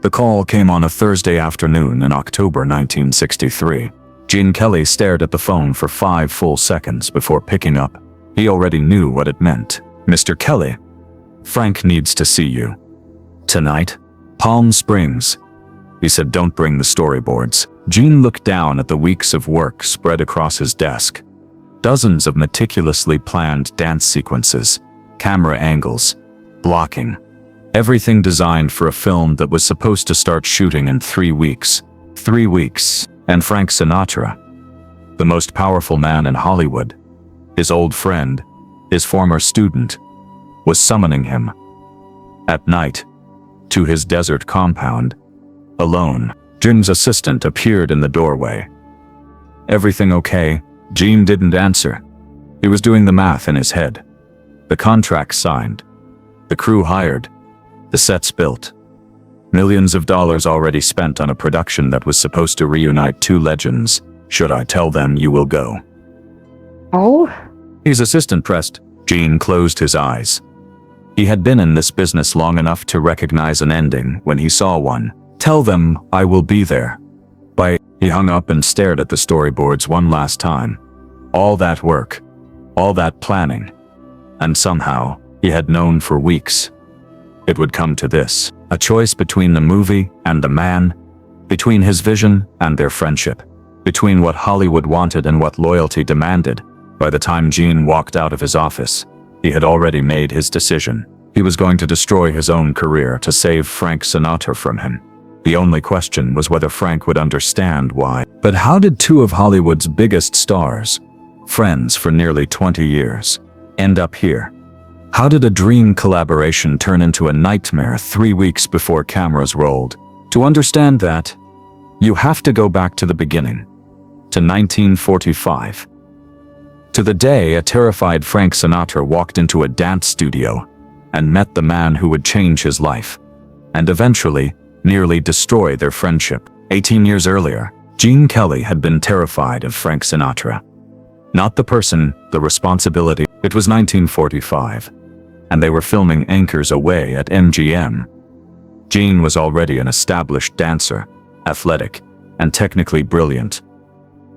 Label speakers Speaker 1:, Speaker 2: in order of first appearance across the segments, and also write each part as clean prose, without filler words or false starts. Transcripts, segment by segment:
Speaker 1: The call came on a Thursday afternoon in October 1963. Gene Kelly stared at the phone for 5 full seconds before picking up. He already knew what it meant. "Mr. Kelly, Frank needs to see you." "Tonight?" "Palm Springs." He said, "Don't bring the storyboards." Gene looked down at the weeks of work spread across his desk. Dozens of meticulously planned dance sequences, camera angles, blocking. Everything designed for a film that was supposed to start shooting in 3 weeks. 3 weeks. And Frank Sinatra, the most powerful man in Hollywood, his old friend, his former student, was summoning him. At night, to his desert compound, alone. Gene's assistant appeared in the doorway. "Everything okay?" Gene didn't answer. He was doing the math in his head. The contract signed. The crew hired. The sets built. Millions of dollars already spent on a production that was supposed to reunite 2 legends. Should I tell them you will go?
Speaker 2: Oh?
Speaker 1: His assistant pressed. Gene closed his eyes. He had been in this business long enough to recognize an ending when he saw one. "Tell them I will be there." He hung up and stared at the storyboards one last time. All that work, all that planning, and somehow he had known for weeks. It would come to this, a choice between the movie and the man, between his vision and their friendship, between what Hollywood wanted and what loyalty demanded. By the time Gene walked out of his office, he had already made his decision. He was going to destroy his own career to save Frank Sinatra from him. The only question was whether Frank would understand why. But how did 2 of Hollywood's biggest stars, friends for nearly 20 years, end up here? How did a dream collaboration turn into a nightmare 3 weeks before cameras rolled? To understand that, you have to go back to the beginning, to 1945. To the day a terrified Frank Sinatra walked into a dance studio and met the man who would change his life, and eventually nearly destroy their friendship. 18 years earlier, Gene Kelly had been terrified of Frank Sinatra. Not the person, the responsibility. It was 1945, and they were filming Anchors Away at MGM. Gene was already an established dancer, athletic, and technically brilliant.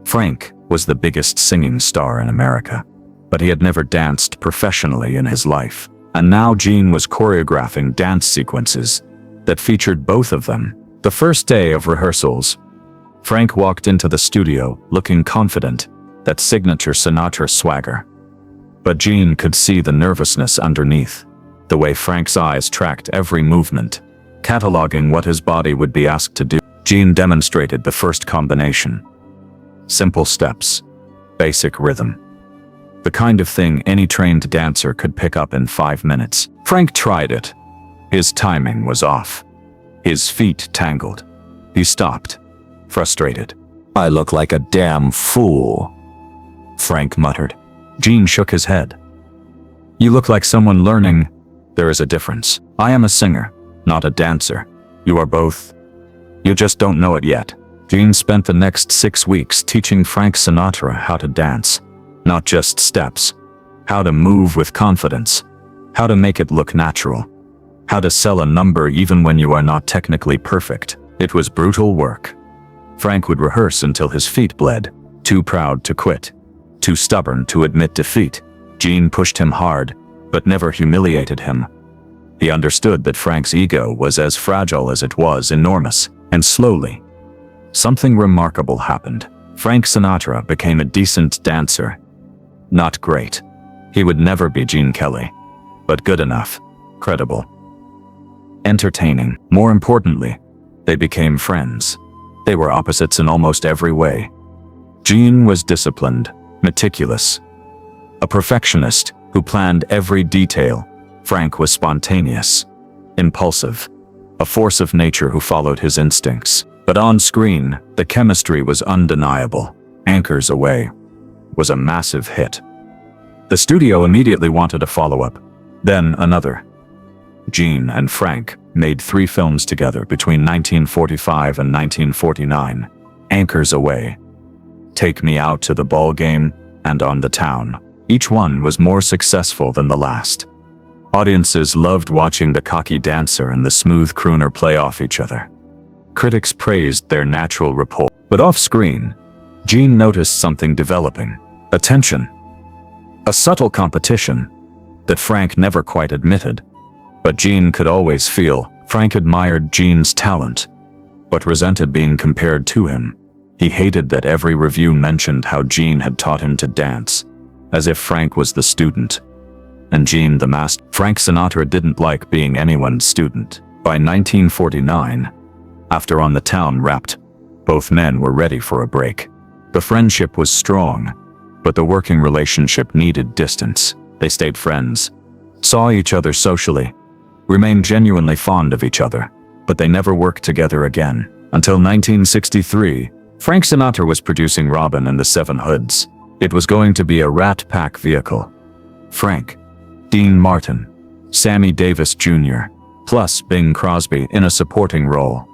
Speaker 1: Frank was the biggest singing star in America, but he had never danced professionally in his life. And now Gene was choreographing dance sequences that featured both of them. The first day of rehearsals, Frank walked into the studio looking confident, that signature Sinatra swagger. But Gene could see the nervousness underneath, the way Frank's eyes tracked every movement, cataloging what his body would be asked to do. Gene demonstrated the first combination. Simple steps, basic rhythm. The kind of thing any trained dancer could pick up in 5 minutes. Frank tried it. His timing was off. His feet tangled. He stopped, frustrated. "I look like a damn fool," Frank muttered. Gene shook his head. "You look like someone learning. There is a difference. I am a singer, not a dancer. You are both. You just don't know it yet." Gene spent the next 6 weeks teaching Frank Sinatra how to dance. Not just steps. How to move with confidence. How to make it look natural. How to sell a number even when you are not technically perfect. It was brutal work. Frank would rehearse until his feet bled, too proud to quit, too stubborn to admit defeat. Gene pushed him hard, but never humiliated him. He understood that Frank's ego was as fragile as it was enormous, and slowly, something remarkable happened. Frank Sinatra became a decent dancer. Not great. He would never be Gene Kelly, but good enough, credible, entertaining. More importantly, they became friends. They were opposites in almost every way. Gene was disciplined, meticulous, a perfectionist who planned every detail. Frank was spontaneous, impulsive, a force of nature who followed his instincts. But on screen, the chemistry was undeniable. Anchors Away was a massive hit. The studio immediately wanted a follow-up, then another. Gene and Frank made 3 films together between 1945 and 1949. Anchors Away, Take Me Out to the Ball Game, and On the Town. Each one was more successful than the last. Audiences loved watching the cocky dancer and the smooth crooner play off each other. Critics praised their natural rapport. But off-screen, Gene noticed something developing. A tension. A subtle competition that Frank never quite admitted. But Gene could always feel. Frank admired Gene's talent, but resented being compared to him. He hated that every review mentioned how Gene had taught him to dance, as if Frank was the student, and Gene the master. Frank Sinatra didn't like being anyone's student. By 1949, after On the Town wrapped, both men were ready for a break. The friendship was strong, but the working relationship needed distance. They stayed friends, saw each other socially, remained genuinely fond of each other, but they never worked together again. Until 1963, Frank Sinatra was producing Robin and the Seven Hoods. It was going to be a Rat Pack vehicle. Frank, Dean Martin, Sammy Davis Jr., plus Bing Crosby in a supporting role.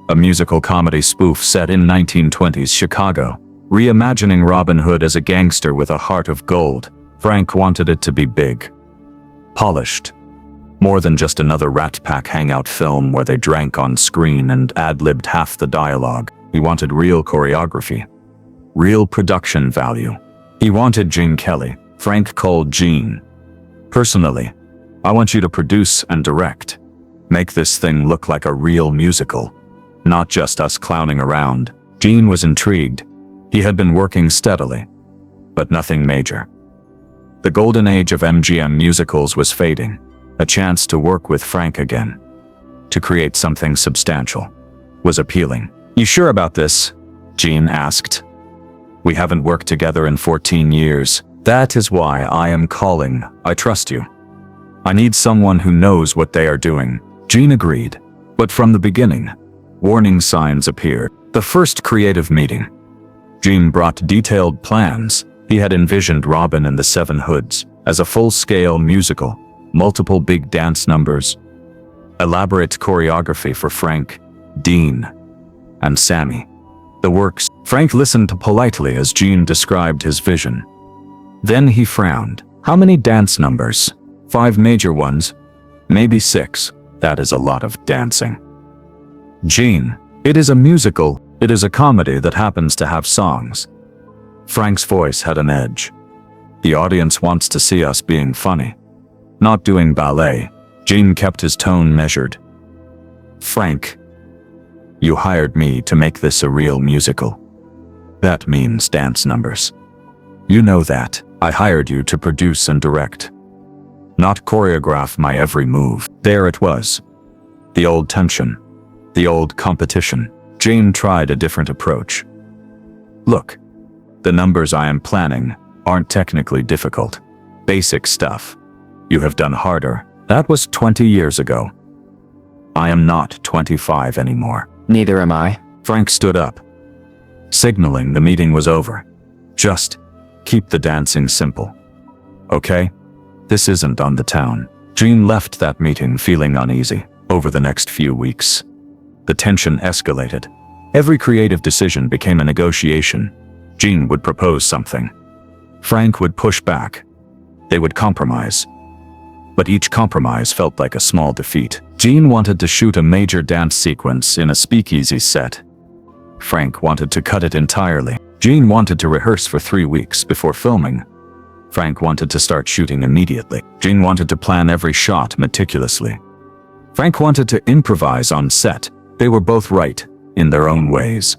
Speaker 1: A musical comedy spoof set in 1920s Chicago, reimagining Robin Hood as a gangster with a heart of gold. Frank wanted it to be big, polished. More than just another Rat Pack hangout film where they drank on screen and ad-libbed half the dialogue. He wanted real choreography, real production value. He wanted Gene Kelly. Frank called Gene. Personally, I want you to produce and direct. Make this thing look like a real musical, not just us clowning around. Gene was intrigued. He had been working steadily, but nothing major. The golden age of MGM musicals was fading. A chance to work with Frank again, to create something substantial, was appealing. "You sure about this?" Gene asked. "We haven't worked together in 14 years. That is why I am calling. I trust you. I need someone who knows what they are doing." Gene agreed. But from the beginning, warning signs appeared. The first creative meeting, Gene brought detailed plans. He had envisioned Robin and the Seven Hoods as a full-scale musical, multiple big dance numbers, elaborate choreography for Frank, Dean, and Sammy. The works. Frank listened politely as Gene described his vision. Then he frowned. "How many dance numbers? 5 major ones? Maybe 6. That is a lot of dancing." "Gene, it is a musical. It is a comedy that happens to have songs." Frank's voice had an edge. "The audience wants to see us being funny, not doing ballet." Gene kept his tone measured. "Frank, you hired me to make this a real musical. That means dance numbers. You know that. I hired you to produce and direct, not choreograph my every move." There it was. The old tension. The old competition. Gene tried a different approach. "Look, the numbers I am planning aren't technically difficult. Basic stuff. You have done harder. That was 20 years ago. I am not 25 anymore."
Speaker 3: Neither am I.
Speaker 1: Frank stood up, signaling the meeting was over. "Just keep the dancing simple. Okay? This isn't On the Town." Gene left that meeting feeling uneasy. Over the next few weeks, the tension escalated. Every creative decision became a negotiation. Gene would propose something. Frank would push back. They would compromise. But each compromise felt like a small defeat. Gene wanted to shoot a major dance sequence in a speakeasy set. Frank wanted to cut it entirely. Gene wanted to rehearse for 3 weeks before filming. Frank wanted to start shooting immediately. Gene wanted to plan every shot meticulously. Frank wanted to improvise on set. They were both right, in their own ways.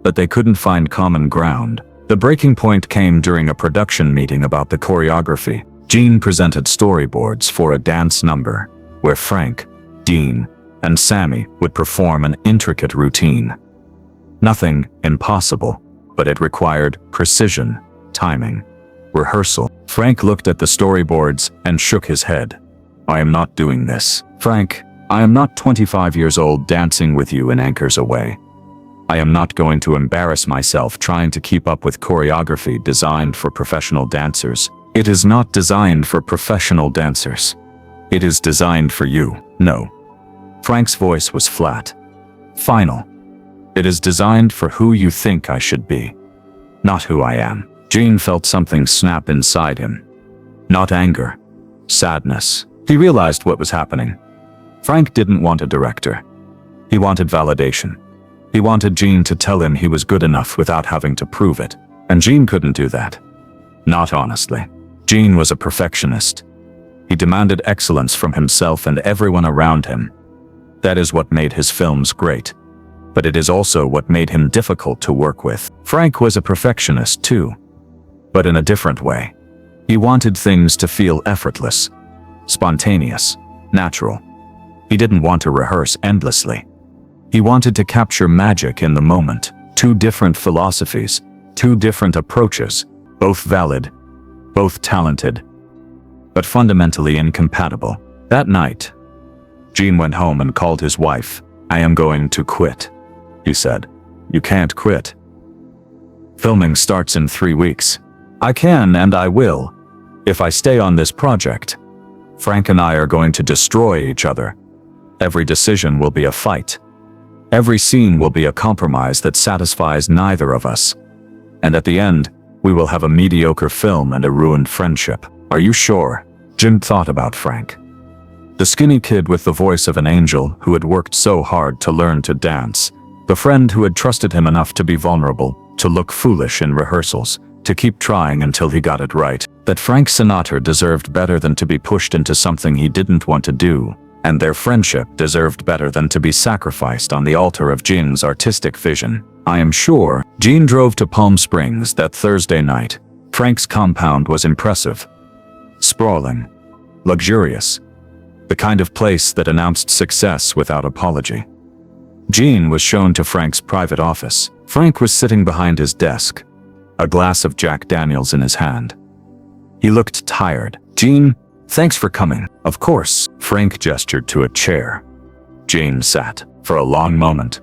Speaker 1: But they couldn't find common ground. The breaking point came during a production meeting about the choreography. Gene presented storyboards for a dance number, where Frank, Dean, and Sammy would perform an intricate routine. Nothing impossible, but it required precision, timing, rehearsal. Frank looked at the storyboards and shook his head. "I am not doing this. Frank, I am not 25 years old dancing with you in Anchors Away. I am not going to embarrass myself trying to keep up with choreography designed for professional dancers. It is not designed for professional dancers. It is designed for you." "No." Frank's voice was flat, final. "It is designed for who you think I should be, not who I am." Gene felt something snap inside him. Not anger, sadness. He realized what was happening. Frank didn't want a director. He wanted validation. He wanted Gene to tell him he was good enough without having to prove it, and Gene couldn't do that. Not honestly. Gene was a perfectionist. He demanded excellence from himself and everyone around him. That is what made his films great. But it is also what made him difficult to work with. Frank was a perfectionist too, but in a different way. He wanted things to feel effortless, spontaneous, natural. He didn't want to rehearse endlessly. He wanted to capture magic in the moment. Two different philosophies, two different approaches, both valid, both talented, but fundamentally incompatible. That night, Gene went home and called his wife. "I am going to quit," he said. "You can't quit. Filming starts in 3 weeks. I can and I will. If I stay on this project, Frank and I are going to destroy each other. Every decision will be a fight. Every scene will be a compromise that satisfies neither of us. And at the end, we will have a mediocre film and a ruined friendship." "Are you sure?" Jim thought about Frank. The skinny kid with the voice of an angel who had worked so hard to learn to dance. The friend who had trusted him enough to be vulnerable, to look foolish in rehearsals, to keep trying until he got it right. That Frank Sinatra deserved better than to be pushed into something he didn't want to do, and their friendship deserved better than to be sacrificed on the altar of Gene's artistic vision. I am sure. Gene drove to Palm Springs that Thursday night. Frank's compound was impressive. Sprawling. Luxurious. The kind of place that announced success without apology. Gene was shown to Frank's private office. Frank was sitting behind his desk, a glass of Jack Daniels in his hand. He looked tired. "Gene, thanks for coming." "Of course." Frank gestured to a chair. Gene sat. For a long moment,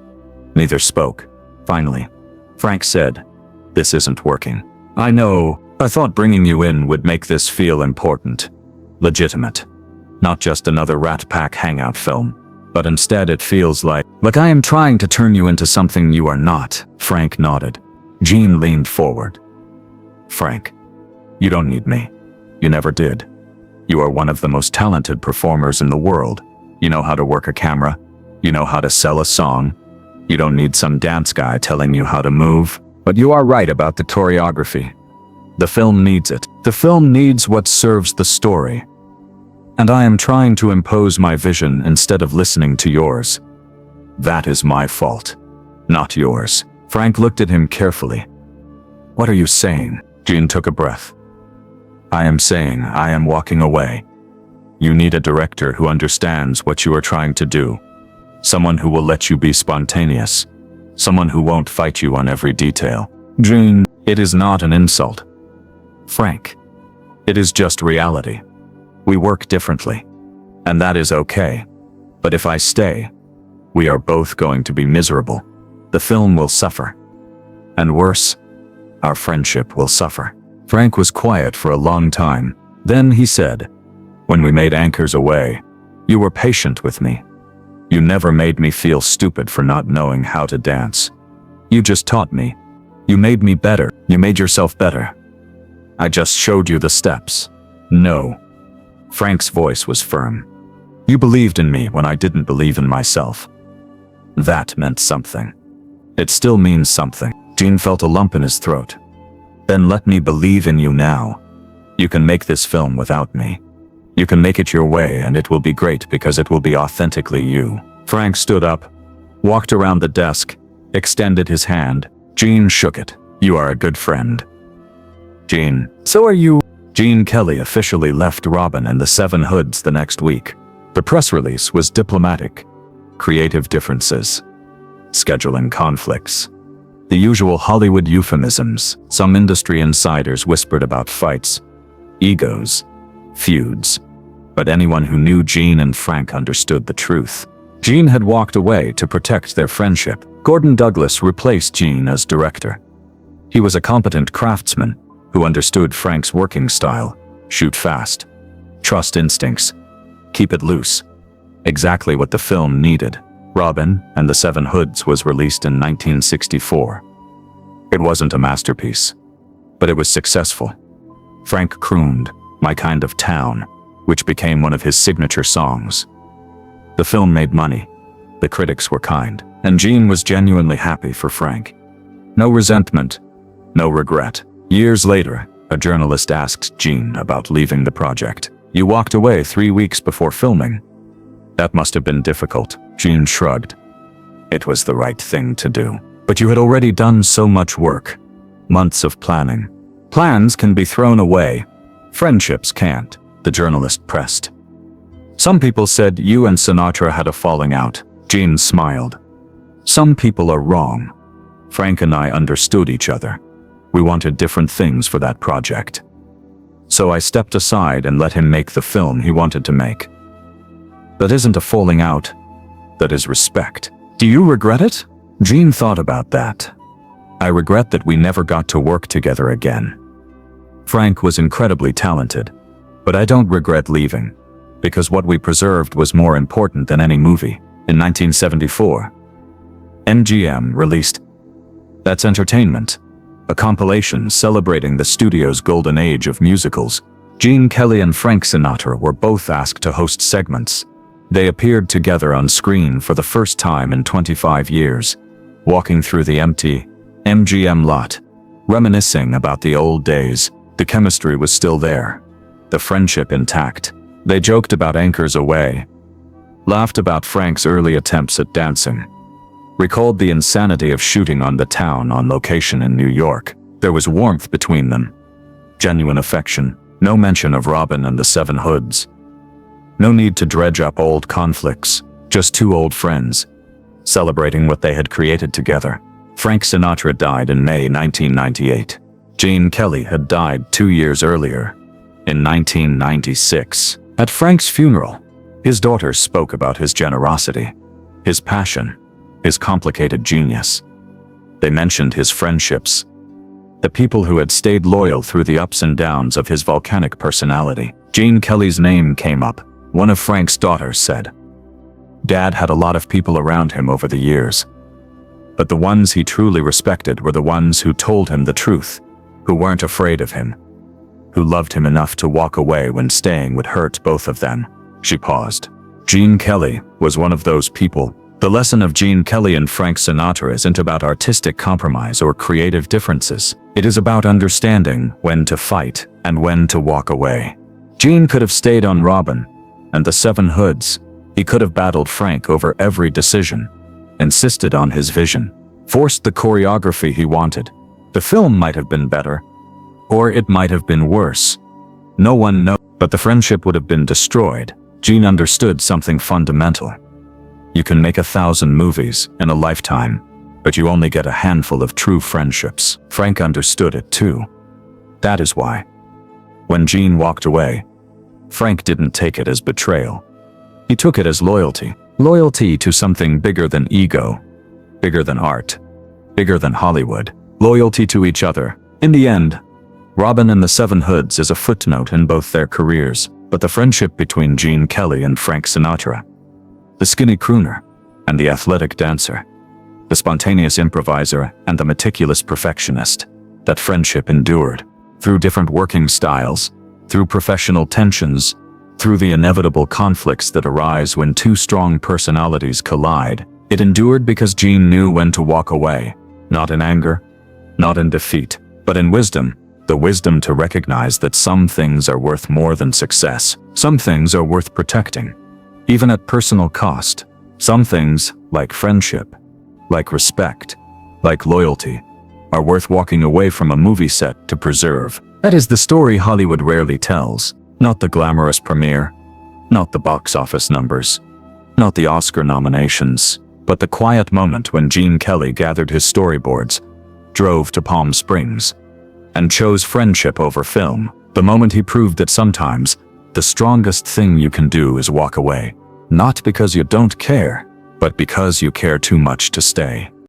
Speaker 1: neither spoke. Finally, Frank said, "This isn't working. I know. I thought bringing you in would make this feel important. Legitimate. Not just another Rat Pack hangout film. But instead it feels like I am trying to turn you into something you are not." Frank nodded. Gene leaned forward. "Frank, you don't need me. You never did. You are one of the most talented performers in the world. You know how to work a camera. You know how to sell a song. You don't need some dance guy telling you how to move. But you are right about the choreography. The film needs it. The film needs what serves the story. And I am trying to impose my vision instead of listening to yours. That is my fault, not yours." Frank looked at him carefully. "What are you saying?" Gene took a breath. "I am saying I am walking away. You need a director who understands what you are trying to do. Someone who will let you be spontaneous. Someone who won't fight you on every detail." "Gene, it is not an insult. Frank, it is just reality. We work differently, and that is okay. But if I stay, we are both going to be miserable. The film will suffer. And worse, our friendship will suffer." Frank was quiet for a long time. Then he said, "When we made Anchors Away, you were patient with me. You never made me feel stupid for not knowing how to dance. You just taught me. You made me better. You made yourself better. I just showed you the steps." "No." Frank's voice was firm. "You believed in me when I didn't believe in myself. That meant something. It still means something." Gene felt a lump in his throat. "Then let me believe in you now. You can make this film without me. You can make it your way and it will be great because it will be authentically you." Frank stood up, walked around the desk, extended his hand. Gene shook it. "You are a good friend." "Gene, so are you." Gene Kelly officially left Robin and the Seven Hoods the next week. The press release was diplomatic. Creative differences. Scheduling conflicts. The usual Hollywood euphemisms. Some industry insiders whispered about fights, egos, feuds. But anyone who knew Gene and Frank understood the truth. Gene had walked away to protect their friendship. Gordon Douglas replaced Gene as director. He was a competent craftsman who understood Frank's working style. Shoot fast. Trust instincts. Keep it loose. Exactly what the film needed. Robin and the Seven Hoods was released in 1964. It wasn't a masterpiece, but it was successful. Frank crooned, "My Kind of Town," which became one of his signature songs. The film made money, The critics were kind, and Gene was genuinely happy for Frank. No resentment, no regret. Years later, a journalist asked Gene about leaving the project. "You walked away 3 weeks before filming. That must have been difficult." Gene shrugged. "It was the right thing to do. But you had already done so much work. Months of planning. Plans can be thrown away. Friendships can't," the journalist pressed. "Some people said you and Sinatra had a falling out." Gene smiled. "Some people are wrong. Frank and I understood each other. We wanted different things for that project. So I stepped aside and let him make the film he wanted to make. That isn't a falling out. That is respect. Do you regret it?" Gene thought about that. "I regret that we never got to work together again. Frank was incredibly talented, but I don't regret leaving, because what we preserved was more important than any movie." In 1974, MGM released That's Entertainment, a compilation celebrating the studio's golden age of musicals. Gene Kelly and Frank Sinatra were both asked to host segments. They appeared together on screen for the first time in 25 years, walking through the empty MGM lot, reminiscing about the old days. The chemistry was still there, the friendship intact. They joked about Anchors Away, laughed about Frank's early attempts at dancing, recalled the insanity of shooting on the town on location in New York. There was warmth between them, genuine affection, no mention of Robin and the Seven Hoods. No need to dredge up old conflicts, just two old friends, celebrating what they had created together. Frank Sinatra died in May 1998. Gene Kelly had died 2 years earlier, in 1996. At Frank's funeral, his daughters spoke about his generosity, his passion, his complicated genius. They mentioned his friendships, the people who had stayed loyal through the ups and downs of his volcanic personality. Gene Kelly's name came up. One of Frank's daughters said, "Dad had a lot of people around him over the years, but the ones he truly respected were the ones who told him the truth, who weren't afraid of him, who loved him enough to walk away when staying would hurt both of them." She paused. Gene Kelly was one of those people. The lesson of Gene Kelly and Frank Sinatra isn't about artistic compromise or creative differences. It is about understanding when to fight and when to walk away. Gene could have stayed on Robin and the Seven Hoods. He could have battled Frank over every decision, insisted on his vision, forced the choreography he wanted. The film might have been better, or it might have been worse. No one knows, but the friendship would have been destroyed. Gene understood something fundamental. You can make 1,000 movies in a lifetime, but you only get a handful of true friendships. Frank understood it too. That is why, when Gene walked away, Frank didn't take it as betrayal. He took it as loyalty. Loyalty to something bigger than ego, bigger than art, bigger than Hollywood. Loyalty to each other. In the end, Robin and the Seven Hoods is a footnote in both their careers, but the friendship between Gene Kelly and Frank Sinatra, the skinny crooner and the athletic dancer, the spontaneous improviser and the meticulous perfectionist, that friendship endured through different working styles, through professional tensions, through the inevitable conflicts that arise when two strong personalities collide. It endured because Gene knew when to walk away, not in anger, not in defeat, but in wisdom. The wisdom to recognize that some things are worth more than success. Some things are worth protecting, even at personal cost. Some things, like friendship, like respect, like loyalty, are worth walking away from a movie set to preserve. That is the story Hollywood rarely tells. Not the glamorous premiere, not the box office numbers, not the Oscar nominations, but the quiet moment when Gene Kelly gathered his storyboards, drove to Palm Springs, and chose friendship over film. The moment he proved that sometimes the strongest thing you can do is walk away. Not because you don't care, but because you care too much to stay.